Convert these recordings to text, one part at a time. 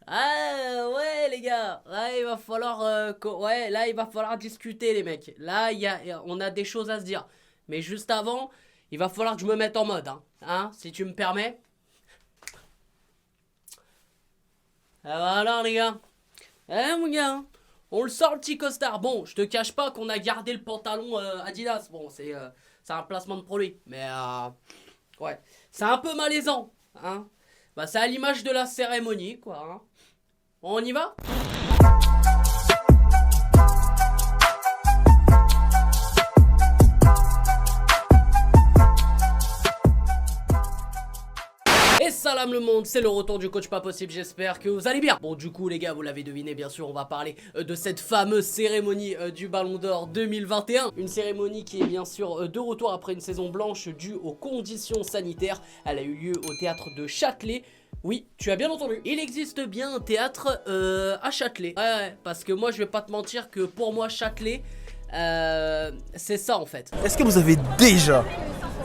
Ah ouais les gars, là il va falloir ouais, là il va falloir discuter les mecs. Là on a des choses à se dire. Mais juste avant, il va falloir que je me mette en mode hein, si tu me permets. Ah bah alors les gars. Mon gars, on le sort le petit costard. Bon, je te cache pas qu'on a gardé le pantalon Adidas. Bon, c'est un placement de produit, mais ouais, c'est un peu malaisant, hein. Bah c'est à l'image de la cérémonie quoi, hein. On y va? Et salam le monde, c'est le retour du coach pas possible, j'espère que vous allez bien. Bon du coup les gars, vous l'avez deviné, bien sûr on va parler de cette fameuse cérémonie du Ballon d'Or 2021. Une cérémonie qui est bien sûr de retour après une saison blanche due aux conditions sanitaires. Elle a eu lieu au théâtre de Châtelet. Oui, tu as bien entendu. Il existe bien un théâtre à Châtelet. Ouais, parce que moi je vais pas te mentir que pour moi Châtelet, c'est ça en fait. Est-ce que vous avez déjà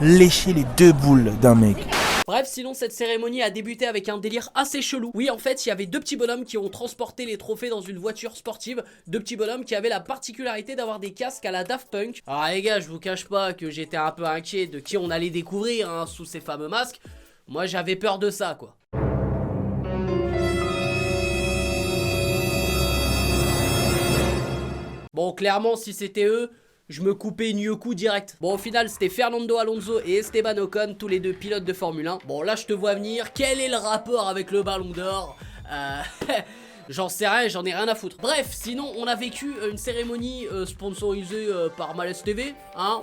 léché les deux boules d'un mec? Bref, sinon cette cérémonie a débuté avec un délire assez chelou. Oui, en fait, il y avait deux petits bonhommes qui ont transporté les trophées dans une voiture sportive. Deux petits bonhommes qui avaient la particularité d'avoir des casques à la Daft Punk. Alors les gars, je vous cache pas que j'étais un peu inquiet de qui on allait découvrir sous ces fameux masques. Moi, j'avais peur de ça, quoi. Bon, clairement, si c'était eux, je me coupais une coup direct. Bon, au final, c'était Fernando Alonso et Esteban Ocon, tous les deux pilotes de Formule 1. Bon, là, je te vois venir. Quel est le rapport avec le Ballon d'Or? J'en sais rien, j'en ai rien à foutre. Bref, sinon, on a vécu une cérémonie sponsorisée par Malès TV. Hein,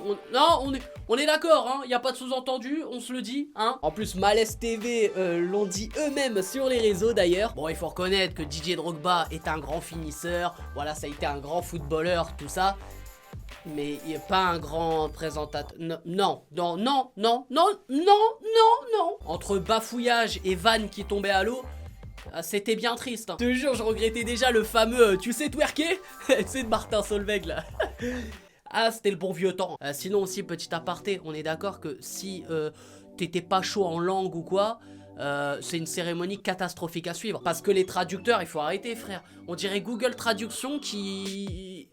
on est d'accord, hein, y a pas de sous-entendu, on se le dit, hein. En plus, Malès TV l'ont dit eux-mêmes sur les réseaux d'ailleurs. Bon, il faut reconnaître que Didier Drogba est un grand finisseur. Voilà, ça a été un grand footballeur, tout ça. Mais il n'est pas un grand présentateur. Non. Entre bafouillage et vannes qui tombaient à l'eau, c'était bien triste. Hein. Je te jure, je regrettais déjà le fameux tu sais twerker. C'est de Martin Solveig là. Ah, c'était le bon vieux temps. Sinon aussi, petit aparté, on est d'accord que si t'étais pas chaud en langue ou quoi, c'est une cérémonie catastrophique à suivre. Parce que les traducteurs, il faut arrêter frère. On dirait Google Traduction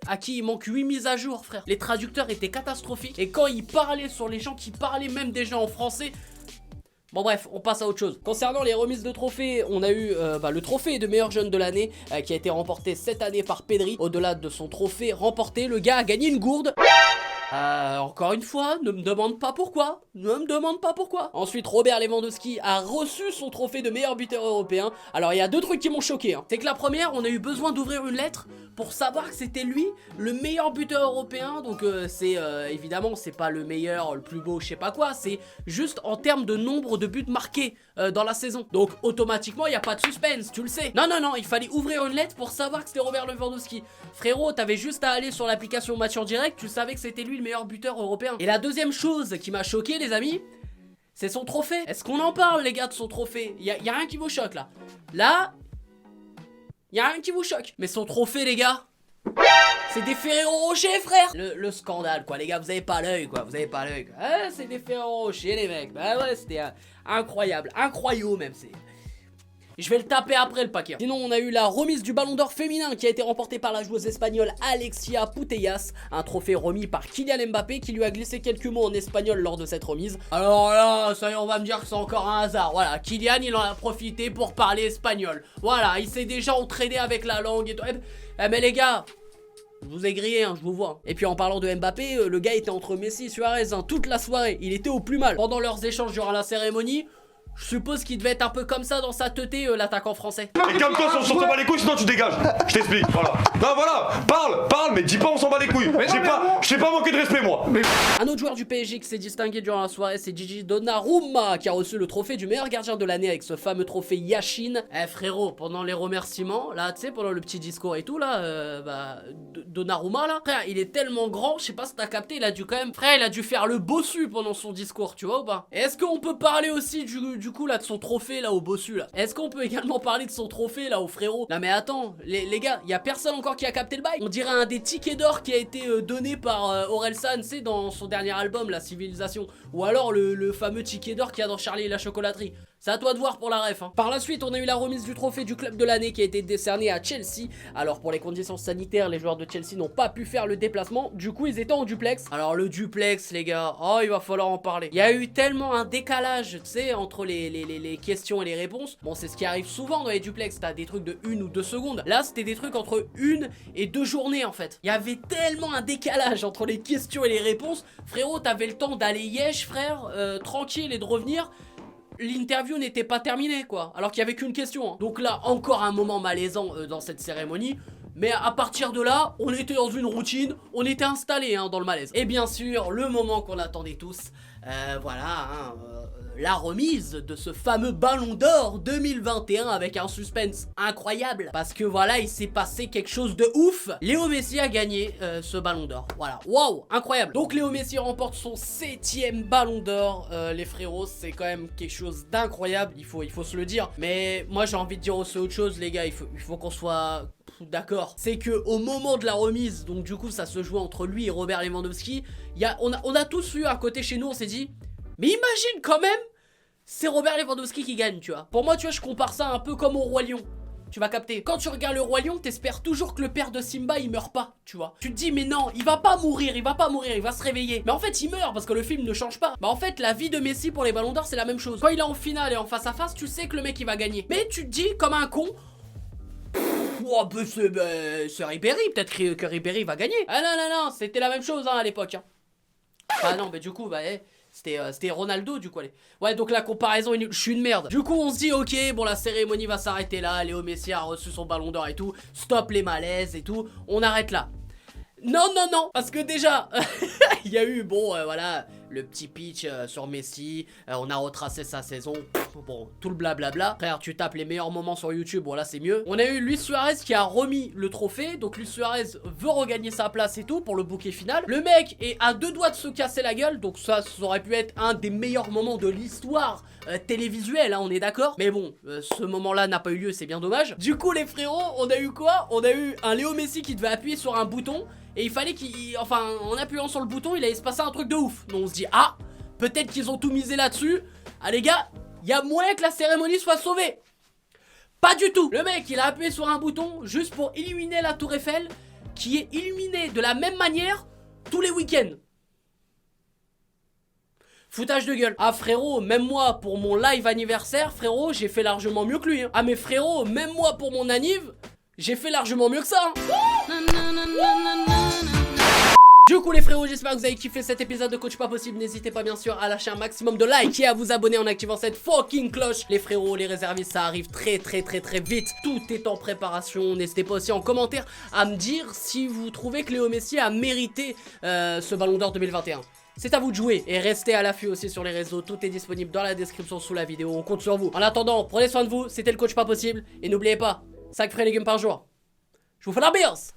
à qui il manque 8 mises à jour frère. Les traducteurs étaient catastrophiques. Et quand ils parlaient sur les gens qui parlaient même déjà en français... Bon bref, on passe à autre chose. Concernant les remises de trophées, on a eu le trophée de meilleur jeune de l'année qui a été remporté cette année par Pedri. Au-delà de son trophée remporté, le gars a gagné une gourde. Encore une fois, ne me demande pas pourquoi. Ne me demande pas pourquoi. Ensuite, Robert Lewandowski a reçu son trophée de meilleur buteur européen. Alors, il y a deux trucs qui m'ont choqué. Hein. C'est que la première, on a eu besoin d'ouvrir une lettre pour savoir que c'était lui le meilleur buteur européen. Donc, c'est évidemment, c'est pas le meilleur, le plus beau, je sais pas quoi. C'est juste en termes de nombre de buts marqués dans la saison. Donc, automatiquement, il n'y a pas de suspense, tu le sais. Non, il fallait ouvrir une lettre pour savoir que c'était Robert Lewandowski. Frérot, t'avais juste à aller sur l'application Match en direct, tu savais que c'était lui le meilleur buteur européen. Et la deuxième chose qui m'a choqué les amis, c'est son trophée. Est-ce qu'on en parle les gars de son trophée? y a rien qui vous choque là. Là, y a rien qui vous choque. Mais son trophée les gars, c'est des Ferrero Rocher frère. Le scandale quoi les gars, vous avez pas l'œil quoi, vous avez pas l'œil. C'est des Ferrero Rocher les mecs. Bah ouais c'était incroyable, incroyable même c'est... Je vais le taper après le paquet. Sinon on a eu la remise du Ballon d'Or féminin qui a été remportée par la joueuse espagnole Alexia Putellas. Un trophée remis par Kylian Mbappé qui lui a glissé quelques mots en espagnol lors de cette remise. Alors là, ça y est, on va me dire que c'est encore un hasard. Voilà, Kylian il en a profité pour parler espagnol. Voilà, il s'est déjà entraîné avec la langue et tout. Mais les gars... Je vous ai grillé, hein, je vous vois. Et puis en parlant de Mbappé, le gars était entre Messi et Suarez toute la soirée. Il était au plus mal. Pendant leurs échanges durant la cérémonie, je suppose qu'il devait être un peu comme ça dans sa teuté, l'attaquant français. Et calme-toi, on s'en bat les couilles, sinon tu dégages. Je t'explique, voilà. Non, voilà, parle, mais dis pas on s'en bat les couilles. Je t'ai pas manqué de respect, moi. Un autre joueur du PSG qui s'est distingué durant la soirée, c'est Gigi Donnarumma, qui a reçu le trophée du meilleur gardien de l'année avec ce fameux trophée Yashin. Frérot, pendant les remerciements, là, tu sais, pendant le petit discours et tout, là, Donnarumma, là, frère, il est tellement grand, je sais pas si t'as capté, il a dû faire le bossu pendant son discours, tu vois ou pas? Est-ce qu'on peut parler aussi du coup là de son trophée là au bossu là? Est-ce qu'on peut également parler de son trophée là au frérot? Non mais attends, les gars, y a personne encore qui a capté le bail. On dirait un des tickets d'or qui a été donné par Orelsan, c'est dans son dernier album La Civilisation. Ou alors le fameux ticket d'or qu'il y a dans Charlie et la chocolaterie. C'est à toi de voir pour la ref. Par la suite, on a eu la remise du trophée du club de l'année qui a été décerné à Chelsea. Alors pour les conditions sanitaires, les joueurs de Chelsea n'ont pas pu faire le déplacement. Du coup, ils étaient en duplex. Alors le duplex, les gars, oh, il va falloir en parler. Il y a eu tellement un décalage, tu sais, entre les questions et les réponses. Bon, c'est ce qui arrive souvent dans les duplex. T'as des trucs de 1 ou 2 secondes. Là, c'était des trucs entre 1 et 2 journées, en fait. Il y avait tellement un décalage entre les questions et les réponses. Frérot, t'avais le temps d'aller yesh, frère, tranquille, et de revenir. L'interview n'était pas terminée, quoi, alors qu'il y avait qu'une question. Donc là, encore un moment malaisant dans cette cérémonie. Mais à partir de là, on était dans une routine, on était installé dans le malaise. Et bien sûr, le moment qu'on attendait tous, voilà, la remise de ce fameux Ballon d'Or 2021 avec un suspense incroyable. Parce que voilà, il s'est passé quelque chose de ouf. Léo Messi a gagné ce Ballon d'Or. Voilà, waouh, incroyable. Donc Léo Messi remporte son 7e Ballon d'Or. Les frérots, c'est quand même quelque chose d'incroyable, il faut se le dire. Mais moi j'ai envie de dire aussi autre chose, les gars, il faut qu'on soit... d'accord, c'est que au moment de la remise, donc du coup ça se joue entre lui et Robert Lewandowski, on a tous eu à côté chez nous, on s'est dit, mais imagine quand même, c'est Robert Lewandowski qui gagne, tu vois. Pour moi, tu vois, je compare ça un peu comme au Roi Lion. Tu vas capter. Quand tu regardes le Roi Lion, t'espères toujours que le père de Simba il meurt pas, tu vois. Tu te dis mais non, il va pas mourir, il va se réveiller. Mais en fait il meurt parce que le film ne change pas. Bah en fait la vie de Messi pour les Ballons d'Or c'est la même chose. Quand il est en finale et en face à face, tu sais que le mec il va gagner. Mais tu te dis comme un con, oh, bah, c'est Ribéry, peut-être que Ribéry va gagner. Ah non, c'était la même chose à l'époque. Ah non, mais du coup, bah, c'était Ronaldo, du coup, allez. Ouais, donc la comparaison est nulle, je suis une merde. Du coup, on se dit, ok, bon, la cérémonie va s'arrêter là, Léo Messi a reçu son Ballon d'Or et tout, stop les malaises et tout, on arrête là. Non, parce que déjà, il y a eu, bon, voilà, le petit pitch sur Messi, on a retracé sa saison, bon, tout le blablabla. Frère, tu tapes les meilleurs moments sur YouTube, bon là c'est mieux. On a eu Luis Suarez qui a remis le trophée, donc Luis Suarez veut regagner sa place et tout pour le bouquet final. Le mec est à 2 doigts de se casser la gueule, donc ça aurait pu être un des meilleurs moments de l'histoire télévisuelle, on est d'accord. Mais bon, ce moment-là n'a pas eu lieu, c'est bien dommage. Du coup les frérots, on a eu quoi? On a eu un Léo Messi qui devait appuyer sur un bouton. Et il fallait enfin, en appuyant sur le bouton, il allait se passer un truc de ouf. Donc on se dit, ah, peut-être qu'ils ont tout misé là-dessus. Ah les gars, il y a moyen que la cérémonie soit sauvée. Pas du tout. Le mec, il a appuyé sur un bouton juste pour illuminer la tour Eiffel, qui est illuminée de la même manière tous les week-ends. Foutage de gueule. Ah frérot, même moi pour mon live anniversaire, frérot, j'ai fait largement mieux que lui. Ah mais frérot, même moi pour mon anniv, j'ai fait largement mieux que ça. Du coup les frérots, j'espère que vous avez kiffé cet épisode de Coach Pas Possible. N'hésitez pas bien sûr à lâcher un maximum de likes et à vous abonner en activant cette fucking cloche. Les frérots, les réservistes, ça arrive très vite. Tout est en préparation. N'hésitez pas aussi en commentaire à me dire si vous trouvez que Léo Messi a mérité ce Ballon d'Or 2021. C'est à vous de jouer et restez à l'affût aussi sur les réseaux. Tout est disponible dans la description sous la vidéo. On compte sur vous. En attendant, prenez soin de vous. C'était le Coach Pas Possible. Et n'oubliez pas, 5 frais légumes par jour. Je vous fais la bise.